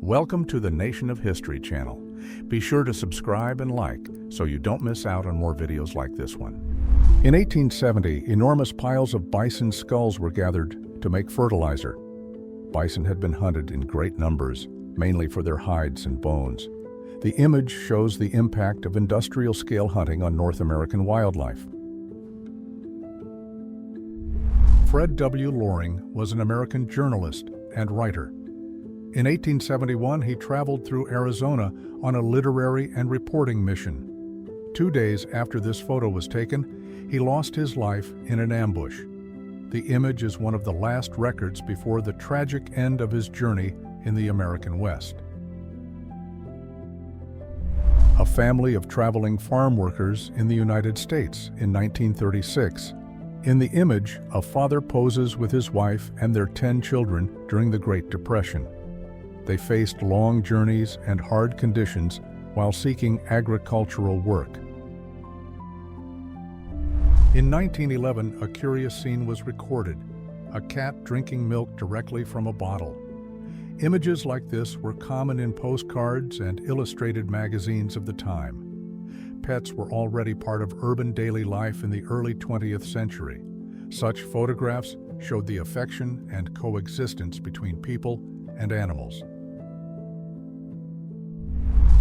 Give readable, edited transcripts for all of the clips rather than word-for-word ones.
Welcome to the Nation of History channel. Be sure to subscribe and like so you don't miss out on more videos like this one. In 1870, enormous piles of bison skulls were gathered to make fertilizer. Bison had been hunted in great numbers, mainly for their hides and bones. The image shows the impact of industrial-scale hunting on North American wildlife. Fred W. Loring was an American journalist and writer. In 1871, he traveled through Arizona on a literary and reporting mission. 2 days after this photo was taken, he lost his life in an ambush. The image is one of the last records before the tragic end of his journey in the American West. A family of traveling farm workers in the United States in 1936. In the image, a father poses with his wife and their 10 children during the Great Depression. They faced long journeys and hard conditions while seeking agricultural work. In 1911, a curious scene was recorded, a cat drinking milk directly from a bottle. Images like this were common in postcards and illustrated magazines of the time. Pets were already part of urban daily life in the early 20th century. Such photographs showed the affection and coexistence between people and animals.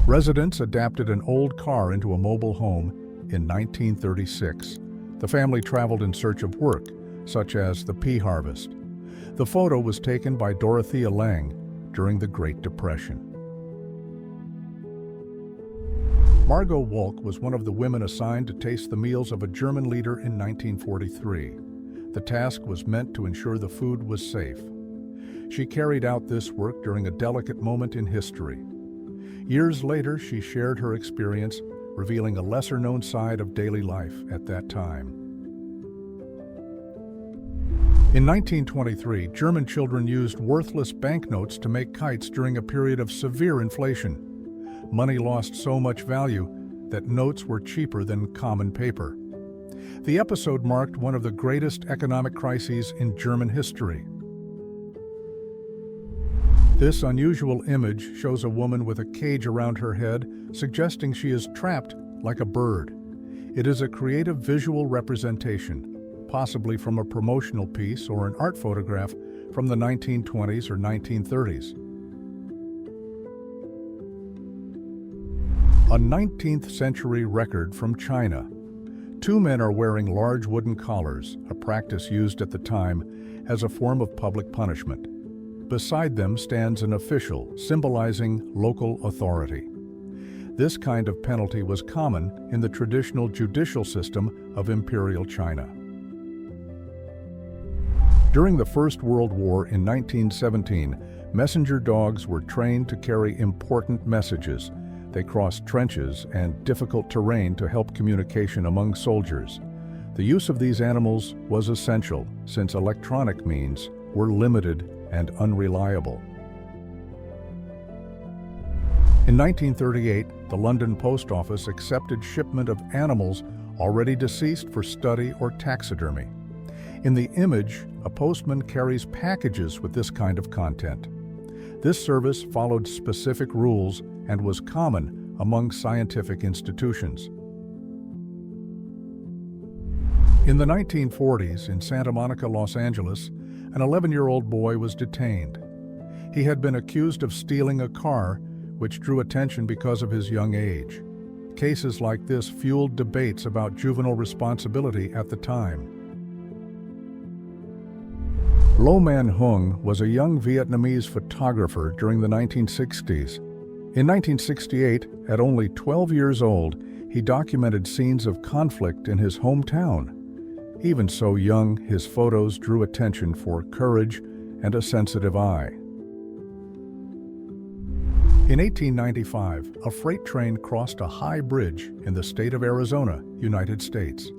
Residents adapted an old car into a mobile home in 1936. The family traveled in search of work, such as the pea harvest. The photo was taken by Dorothea Lange during the Great Depression. Margot Wolk was one of the women assigned to taste the meals of a German leader in 1943. The task was meant to ensure the food was safe. She carried out this work during a delicate moment in history. Years later, she shared her experience, revealing a lesser-known side of daily life at that time. In 1923, German children used worthless banknotes to make kites during a period of severe inflation. Money lost so much value that notes were cheaper than common paper. The episode marked one of the greatest economic crises in German history. This unusual image shows a woman with a cage around her head, suggesting she is trapped like a bird. It is a creative visual representation, possibly from a promotional piece or an art photograph from the 1920s or 1930s. A 19th century record from China. 2 men are wearing large wooden collars, a practice used at the time as a form of public punishment. Beside them stands an official, symbolizing local authority. This kind of penalty was common in the traditional judicial system of Imperial China. During the First World War in 1917, messenger dogs were trained to carry important messages. They crossed trenches and difficult terrain to help communication among soldiers. The use of these animals was essential, since electronic means were limited and unreliable. In 1938, the London Post Office accepted shipment of animals already deceased for study or taxidermy. In the image, a postman carries packages with this kind of content. This service followed specific rules and was common among scientific institutions. In the 1940s, in Santa Monica, Los Angeles, an 11-year-old boy was detained. He had been accused of stealing a car, which drew attention because of his young age. Cases like this fueled debates about juvenile responsibility at the time. Lo Man Hung was a young Vietnamese photographer during the 1960s. In 1968, at only 12 years old, he documented scenes of conflict in his hometown. Even so young, his photos drew attention for courage and a sensitive eye. In 1895, a freight train crossed a high bridge in the state of Arizona, United States.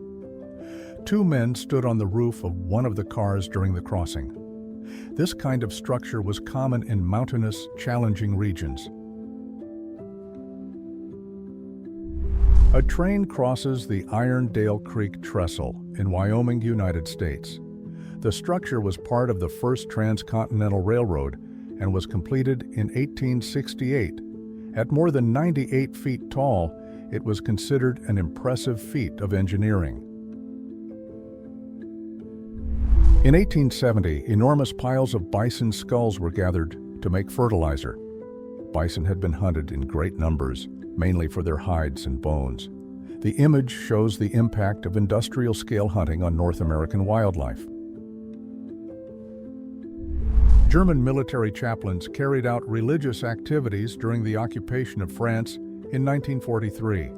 2 men stood on the roof of one of the cars during the crossing. This kind of structure was common in mountainous, challenging regions. A train crosses the Irondale Creek Trestle in Wyoming, United States. The structure was part of the first transcontinental railroad and was completed in 1868. At more than 98 feet tall, it was considered an impressive feat of engineering. In 1870, enormous piles of bison skulls were gathered to make fertilizer. Bison had been hunted in great numbers, mainly for their hides and bones. The image shows the impact of industrial-scale hunting on North American wildlife. German military chaplains carried out religious activities during the occupation of France in 1943.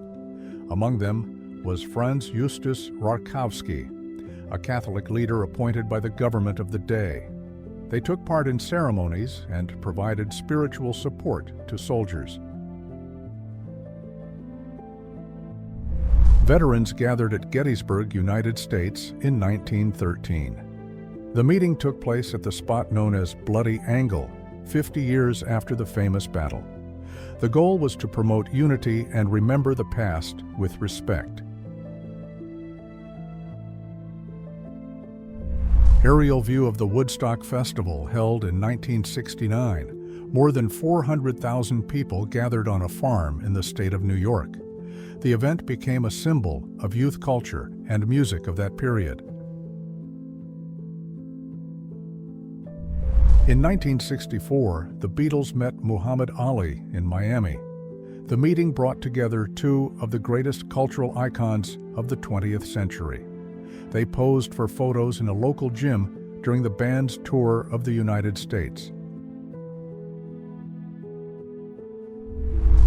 Among them was Franz Justus Rakowski, a Catholic leader appointed by the government of the day. They took part in ceremonies and provided spiritual support to soldiers. Veterans gathered at Gettysburg, United States in 1913. The meeting took place at the spot known as Bloody Angle, 50 years after the famous battle. The goal was to promote unity and remember the past with respect. Aerial view of the Woodstock Festival held in 1969. More than 400,000 people gathered on a farm in the state of New York. The event became a symbol of youth culture and music of that period. In 1964, the Beatles met Muhammad Ali in Miami. The meeting brought together two of the greatest cultural icons of the 20th century. They posed for photos in a local gym during the band's tour of the United States.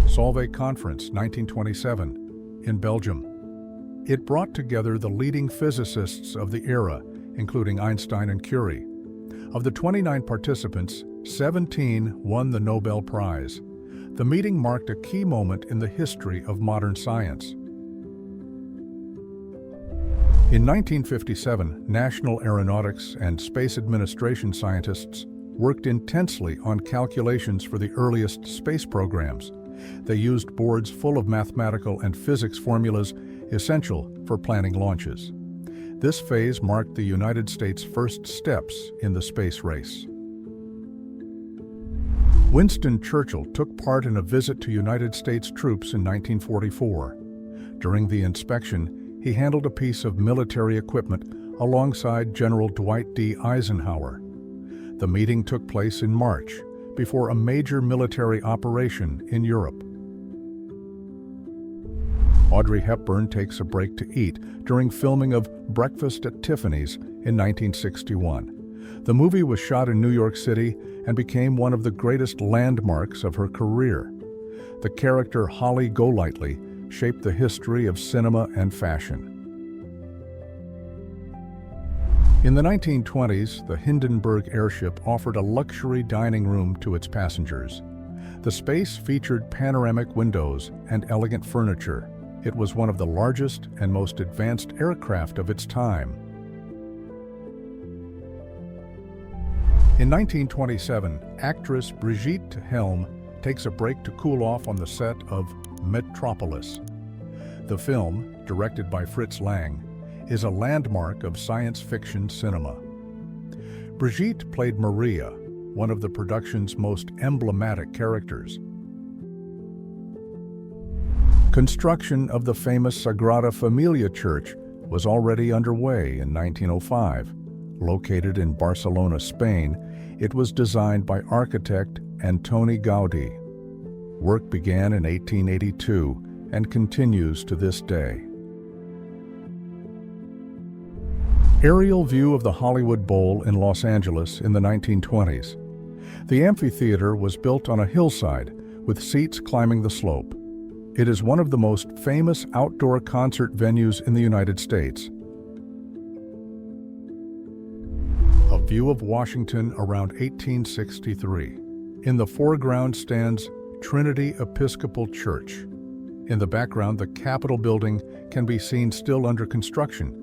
Solvay Conference, 1927, in Belgium. It brought together the leading physicists of the era, including Einstein and Curie. Of the 29 participants, 17 won the Nobel Prize. The meeting marked a key moment in the history of modern science. In 1957, National Aeronautics and Space Administration scientists worked intensely on calculations for the earliest space programs. They used boards full of mathematical and physics formulas essential for planning launches. This phase marked the United States' first steps in the space race. Winston Churchill took part in a visit to United States troops in 1944. During the inspection, he handled a piece of military equipment alongside General Dwight D. Eisenhower. The meeting took place in March, before a major military operation in Europe. Audrey Hepburn takes a break to eat during filming of Breakfast at Tiffany's in 1961. The movie was shot in New York City and became one of the greatest landmarks of her career. The character Holly Golightly shaped the history of cinema and fashion. In the 1920s, the Hindenburg airship offered a luxury dining room to its passengers. The space featured panoramic windows and elegant furniture. It was one of the largest and most advanced aircraft of its time. In 1927, actress Brigitte Helm takes a break to cool off on the set of Metropolis. The film, directed by Fritz Lang, is a landmark of science fiction cinema. Brigitte played Maria, one of the production's most emblematic characters. Construction of the famous Sagrada Familia church was already underway in 1905. Located in Barcelona, Spain, it was designed by architect Antoni Gaudí. Work began in 1882 and continues to this day. Aerial view of the Hollywood Bowl in Los Angeles in the 1920s. The amphitheater was built on a hillside with seats climbing the slope. It is one of the most famous outdoor concert venues in the United States. A view of Washington around 1863. In the foreground stands Trinity Episcopal Church. In the background, the Capitol building can be seen still under construction.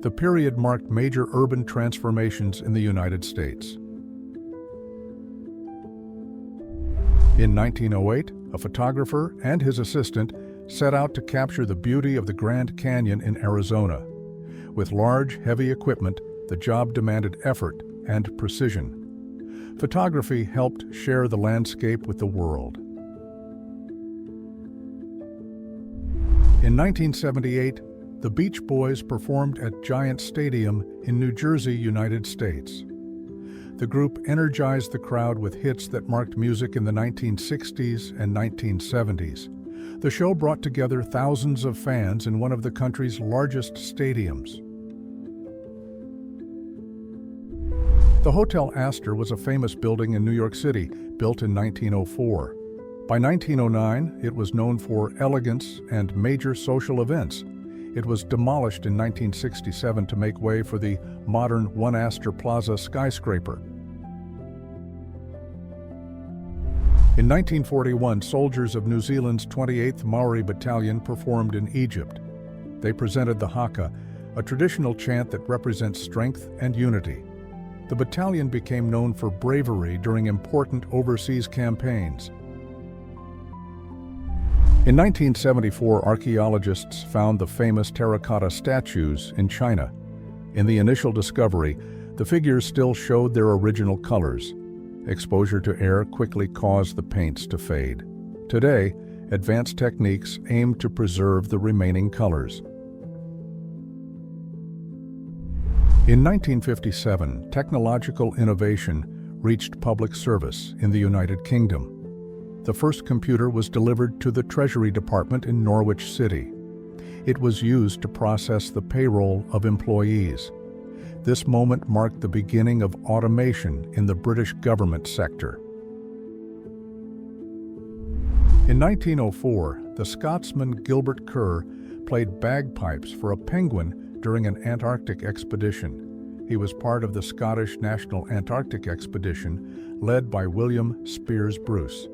The period marked major urban transformations in the United States. In 1908, a photographer and his assistant set out to capture the beauty of the Grand Canyon in Arizona. With large, heavy equipment, the job demanded effort and precision. Photography helped share the landscape with the world. In 1978, the Beach Boys performed at Giant Stadium in New Jersey, United States. The group energized the crowd with hits that marked music in the 1960s and 1970s. The show brought together thousands of fans in one of the country's largest stadiums. The Hotel Astor was a famous building in New York City, built in 1904. By 1909, it was known for elegance and major social events. It was demolished in 1967 to make way for the modern One Astor Plaza skyscraper. In 1941, soldiers of New Zealand's 28th Maori Battalion performed in Egypt. They presented the Haka, a traditional chant that represents strength and unity. The battalion became known for bravery during important overseas campaigns. In 1974, archaeologists found the famous terracotta statues in China. In the initial discovery, the figures still showed their original colors. Exposure to air quickly caused the paints to fade. Today, advanced techniques aim to preserve the remaining colors. In 1957, technological innovation reached public service in the United Kingdom. The first computer was delivered to the Treasury Department in Norwich City. It was used to process the payroll of employees. This moment marked the beginning of automation in the British government sector. In 1904, the Scotsman Gilbert Kerr played bagpipes for a penguin during an Antarctic expedition. He was part of the Scottish National Antarctic Expedition, led by William Spears Bruce.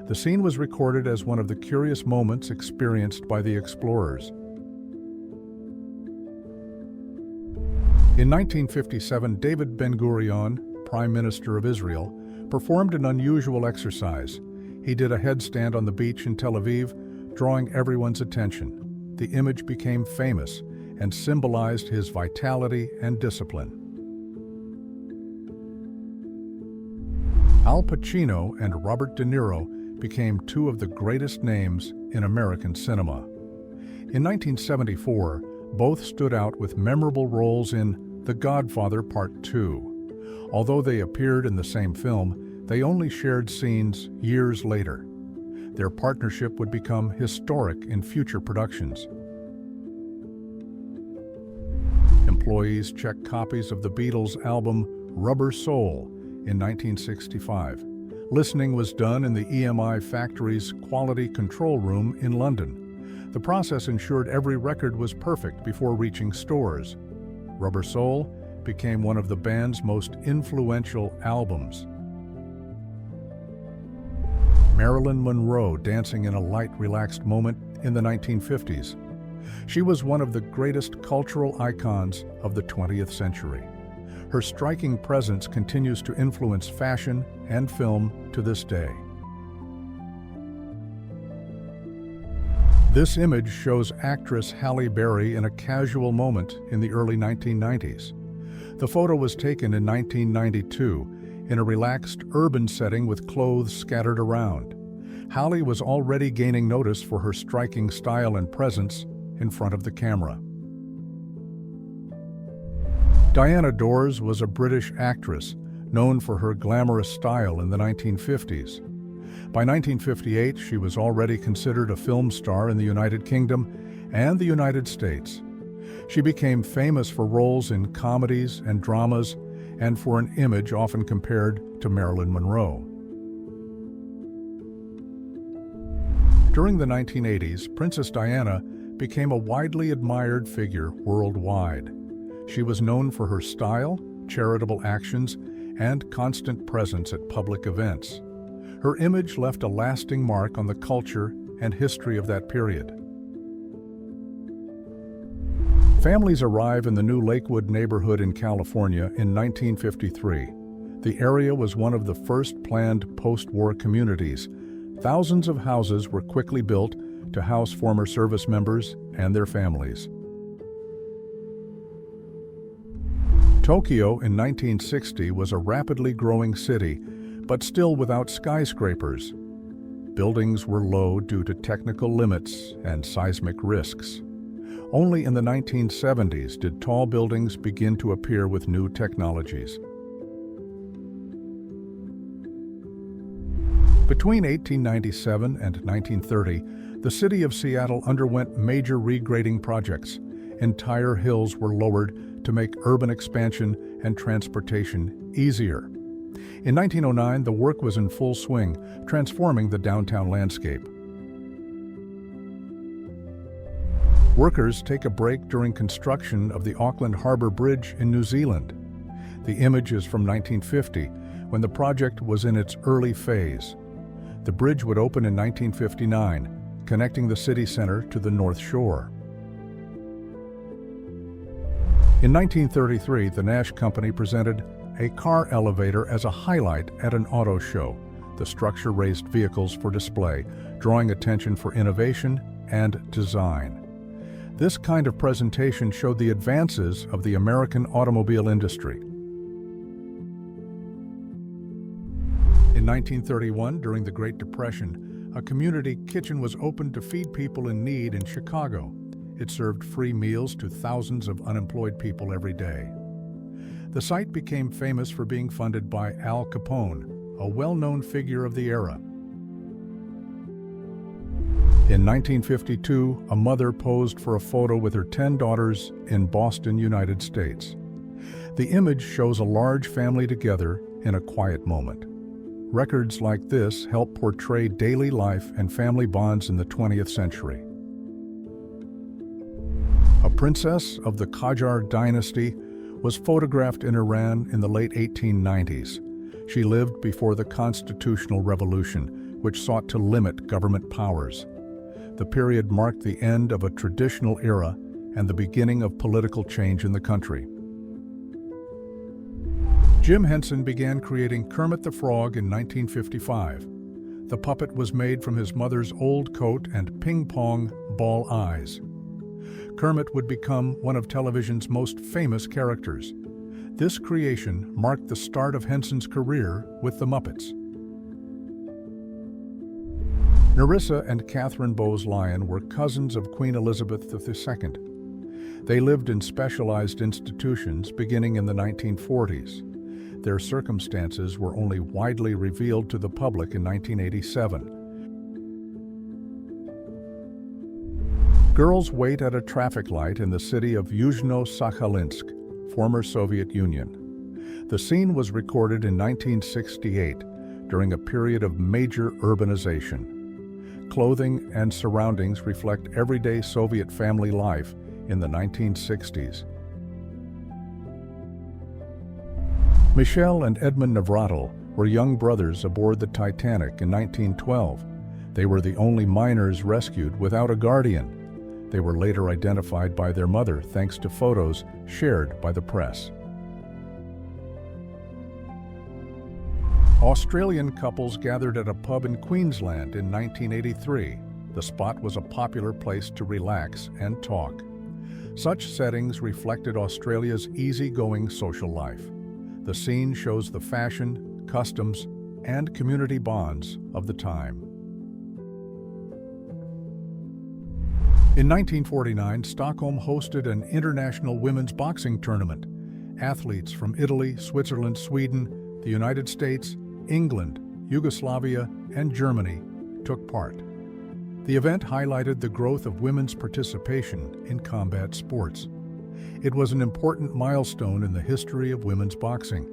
The scene was recorded as one of the curious moments experienced by the explorers. In 1957, David Ben-Gurion, Prime Minister of Israel, performed an unusual exercise. He did a headstand on the beach in Tel Aviv, drawing everyone's attention. The image became famous and symbolized his vitality and discipline. Al Pacino and Robert De Niro became two of the greatest names in American cinema. In 1974, both stood out with memorable roles in The Godfather Part II. Although they appeared in the same film, they only shared scenes years later. Their partnership would become historic in future productions. Employees checked copies of the Beatles album Rubber Soul in 1965. Listening was done in the EMI factory's quality control room in London. The process ensured every record was perfect before reaching stores. Rubber Soul became one of the band's most influential albums. Marilyn Monroe dancing in a light, relaxed moment in the 1950s. She was one of the greatest cultural icons of the 20th century. Her striking presence continues to influence fashion and film to this day. This image shows actress Halle Berry in a casual moment in the early 1990s. The photo was taken in 1992 in a relaxed urban setting with clothes scattered around. Halle was already gaining notice for her striking style and presence in front of the camera. Diana Dors was a British actress known for her glamorous style in the 1950s. By 1958, she was already considered a film star in the United Kingdom and the United States. She became famous for roles in comedies and dramas and for an image often compared to Marilyn Monroe. During the 1980s, Princess Diana became a widely admired figure worldwide. She was known for her style, charitable actions, and constant presence at public events. Her image left a lasting mark on the culture and history of that period. Families arrive in the new Lakewood neighborhood in California in 1953. The area was one of the first planned post-war communities. Thousands of houses were quickly built to house former service members and their families. Tokyo in 1960 was a rapidly growing city, but still without skyscrapers. Buildings were low due to technical limits and seismic risks. Only in the 1970s did tall buildings begin to appear with new technologies. Between 1897 and 1930, the city of Seattle underwent major regrading projects. Entire hills were lowered to make urban expansion and transportation easier. In 1909, the work was in full swing, transforming the downtown landscape. Workers take a break during construction of the Auckland Harbour Bridge in New Zealand. The image is from 1950, when the project was in its early phase. The bridge would open in 1959, connecting the city center to the North Shore. In 1933, the Nash Company presented a car elevator as a highlight at an auto show. The structure raised vehicles for display, drawing attention for innovation and design. This kind of presentation showed the advances of the American automobile industry. In 1931, during the Great Depression, a community kitchen was opened to feed people in need in Chicago. It served free meals to thousands of unemployed people every day. The site became famous for being funded by Al Capone, a well-known figure of the era. In 1952, a mother posed for a photo with her 10 daughters in Boston, United States. The image shows a large family together in a quiet moment. Records like this help portray daily life and family bonds in the 20th century. A princess of the Qajar dynasty was photographed in Iran in the late 1890s. She lived before the Constitutional Revolution, which sought to limit government powers. The period marked the end of a traditional era and the beginning of political change in the country. Jim Henson began creating Kermit the Frog in 1955. The puppet was made from his mother's old coat and ping-pong ball eyes. Kermit would become one of television's most famous characters. This creation marked the start of Henson's career with the Muppets. Nerissa and Catherine Bowes-Lyon were cousins of Queen Elizabeth II. They lived in specialized institutions beginning in the 1940s. Their circumstances were only widely revealed to the public in 1987. Girls wait at a traffic light in the city of Yuzhno-Sakhalinsk, former Soviet Union. The scene was recorded in 1968 during a period of major urbanization. Clothing and surroundings reflect everyday Soviet family life in the 1960s. Michelle and Edmund Navratil were young brothers aboard the Titanic in 1912. They were the only miners rescued without a guardian. They were later identified by their mother thanks to photos shared by the press. Australian couples gathered at a pub in Queensland in 1983. The spot was a popular place to relax and talk. Such settings reflected Australia's easygoing social life. The scene shows the fashion, customs, and community bonds of the time. In 1949, Stockholm hosted an international women's boxing tournament. Athletes from Italy, Switzerland, Sweden, the United States, England, Yugoslavia, and Germany took part. The event highlighted the growth of women's participation in combat sports. It was an important milestone in the history of women's boxing.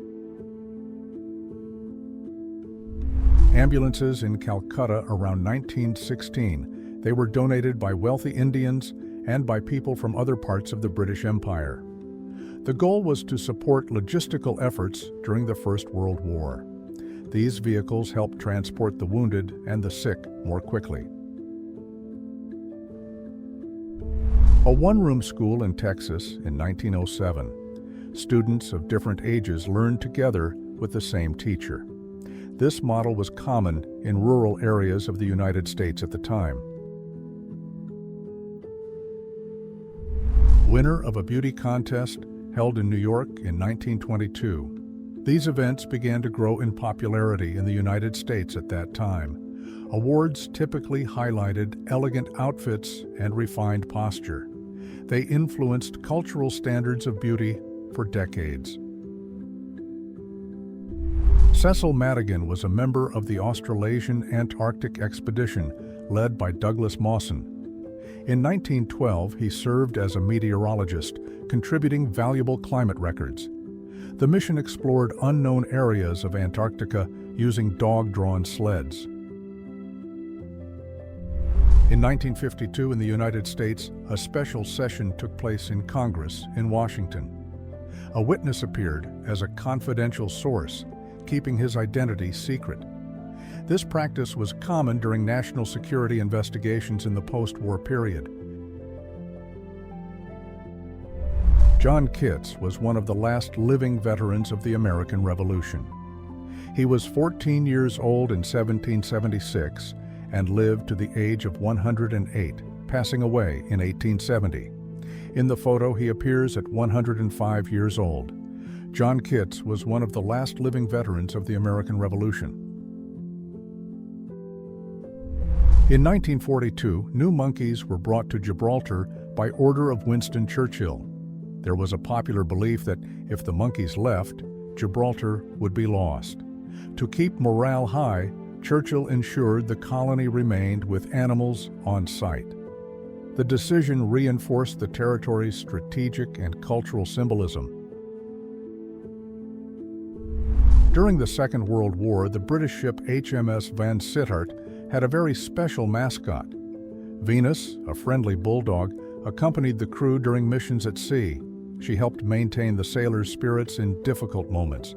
Ambulances in Calcutta around 1916. They were donated by wealthy Indians and by people from other parts of the British Empire. The goal was to support logistical efforts during the First World War. These vehicles helped transport the wounded and the sick more quickly. A one-room school in Texas in 1907. Students of different ages learned together with the same teacher. This model was common in rural areas of the United States at the time. Winner of a beauty contest held in New York in 1922. These events began to grow in popularity in the United States at that time. Awards typically highlighted elegant outfits and refined posture. They influenced cultural standards of beauty for decades. Cecil Madigan was a member of the Australasian Antarctic expedition led by Douglas Mawson. In 1912, he served as a meteorologist, contributing valuable climate records. The mission explored unknown areas of Antarctica using dog-drawn sleds. In 1952 in the United States, a special session took place in Congress in Washington. A witness appeared as a confidential source, keeping his identity secret. This practice was common during national security investigations in the post-war period. John Kitts was one of the last living veterans of the American Revolution. He was 14 years old in 1776 and lived to the age of 108, passing away in 1870. In the photo, he appears at 105 years old. John Kitts was one of the last living veterans of the American Revolution. In 1942, new monkeys were brought to Gibraltar by order of Winston Churchill. There was a popular belief that if the monkeys left, Gibraltar would be lost. To keep morale high, Churchill ensured the colony remained with animals on site. The decision reinforced the territory's strategic and cultural symbolism. During the Second World War, the British ship HMS Van Sittart had a very special mascot. Venus, a friendly bulldog, accompanied the crew during missions at sea. She helped maintain the sailors' spirits in difficult moments.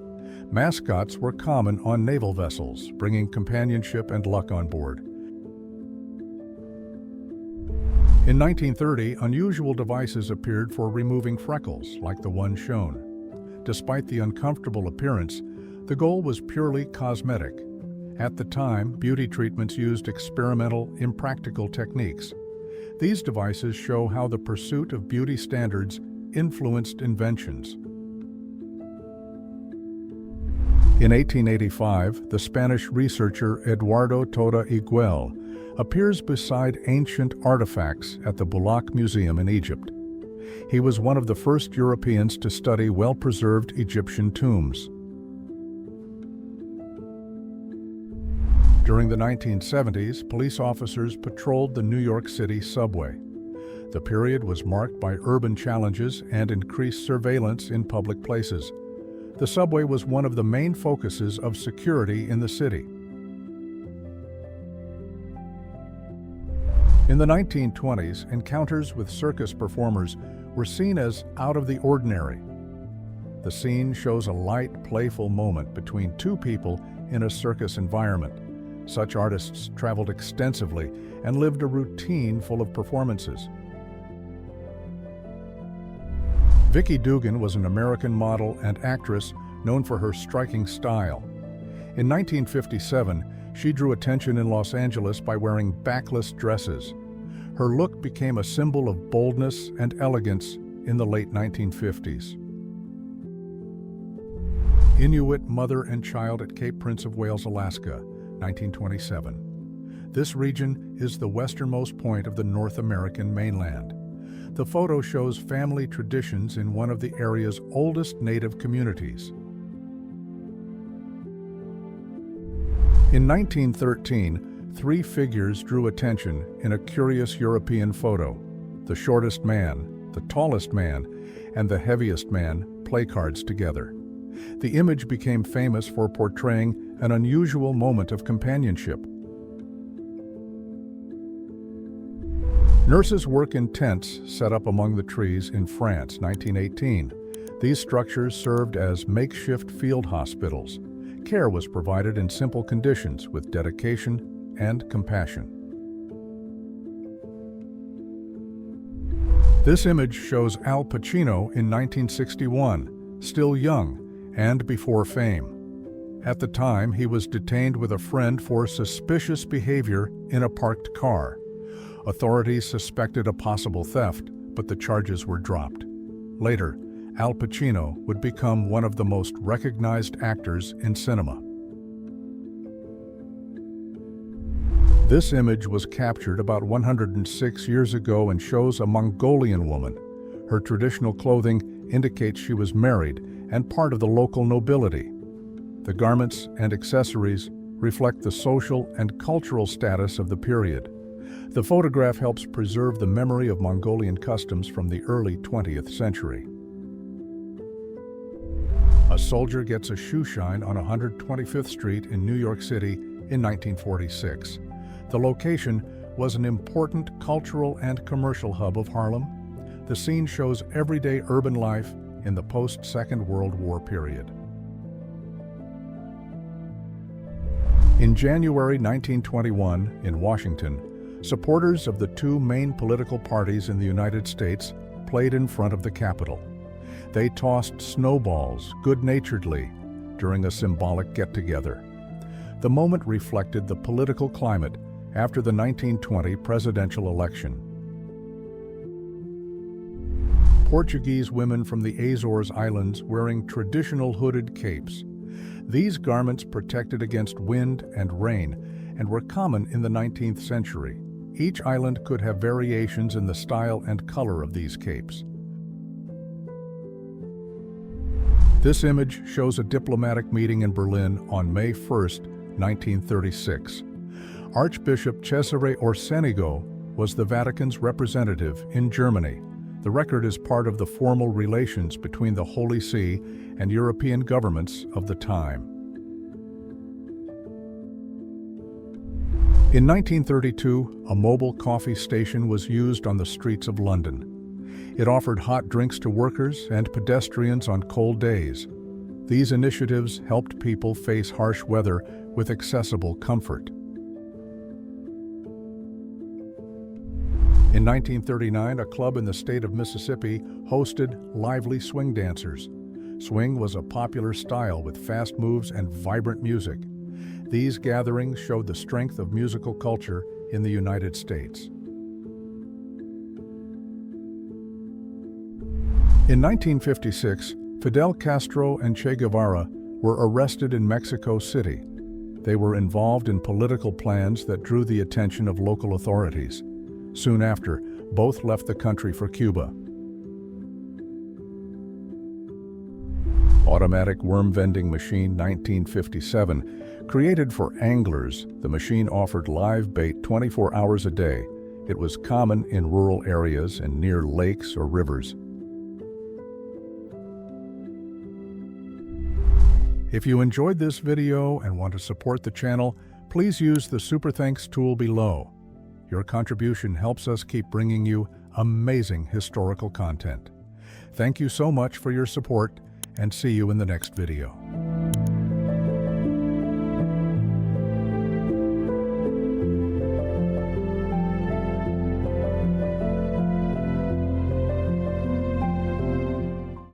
Mascots were common on naval vessels, bringing companionship and luck on board. In 1930, unusual devices appeared for removing freckles, like the one shown. Despite the uncomfortable appearance, the goal was purely cosmetic. At the time, beauty treatments used experimental, impractical techniques. These devices show how the pursuit of beauty standards influenced inventions. In 1885, the Spanish researcher Eduardo Toda Higuel appears beside ancient artifacts at the Bulaq Museum in Egypt. He was one of the first Europeans to study well-preserved Egyptian tombs. During the 1970s, police officers patrolled the New York City subway. The period was marked by urban challenges and increased surveillance in public places. The subway was one of the main focuses of security in the city. In the 1920s, encounters with circus performers were seen as out of the ordinary. The scene shows a light, playful moment between two people in a circus environment. Such artists traveled extensively and lived a routine full of performances. Vicki Dugan was an American model and actress known for her striking style. In 1957, she drew attention in Los Angeles by wearing backless dresses. Her look became a symbol of boldness and elegance in the late 1950s. Inuit mother and child at Cape Prince of Wales, Alaska, 1927. This region is the westernmost point of the North American mainland. The photo shows family traditions in one of the area's oldest native communities. In 1913, three figures drew attention in a curious European photo. The shortest man, the tallest man, and the heaviest man play cards together. The image became famous for portraying an unusual moment of companionship. Nurses work in tents set up among the trees in France, 1918. These structures served as makeshift field hospitals. Care was provided in simple conditions with dedication and compassion. This image shows Al Pacino in 1961, still young and before fame. At the time, he was detained with a friend for suspicious behavior in a parked car. Authorities suspected a possible theft, but the charges were dropped. Later, Al Pacino would become one of the most recognized actors in cinema. This image was captured about 106 years ago and shows a Mongolian woman. Her traditional clothing indicates she was married and part of the local nobility. The garments and accessories reflect the social and cultural status of the period. The photograph helps preserve the memory of Mongolian customs from the early 20th century. A soldier gets a shoe shine on 125th Street in New York City in 1946. The location was an important cultural and commercial hub of Harlem. The scene shows everyday urban life in the post-Second World War period. In January 1921, in Washington, supporters of the two main political parties in the United States played in front of the Capitol. They tossed snowballs good-naturedly during a symbolic get-together. The moment reflected the political climate after the 1920 presidential election. Portuguese women from the Azores Islands wearing traditional hooded capes. These garments protected against wind and rain and were common in the 19th century. Each island could have variations in the style and color of these capes. This image shows a diplomatic meeting in Berlin on May 1, 1936. Archbishop Cesare Orsenigo was the Vatican's representative in Germany. The record is part of the formal relations between the Holy See and European governments of the time. In 1932, a mobile coffee station was used on the streets of London. It offered hot drinks to workers and pedestrians on cold days. These initiatives helped people face harsh weather with accessible comfort. In 1939, a club in the state of Mississippi hosted lively swing dancers. Swing was a popular style with fast moves and vibrant music. These gatherings showed the strength of musical culture in the United States. In 1956, Fidel Castro and Che Guevara were arrested in Mexico City. They were involved in political plans that drew the attention of local authorities. Soon after, both left the country for Cuba. Automatic worm vending machine 1957. Created for anglers, the machine offered live bait 24 hours a day. It was common in rural areas and near lakes or rivers. If you enjoyed this video and want to support the channel, please use the Super Thanks tool below. Your contribution helps us keep bringing you amazing historical content. Thank you so much for your support, and see you in the next video.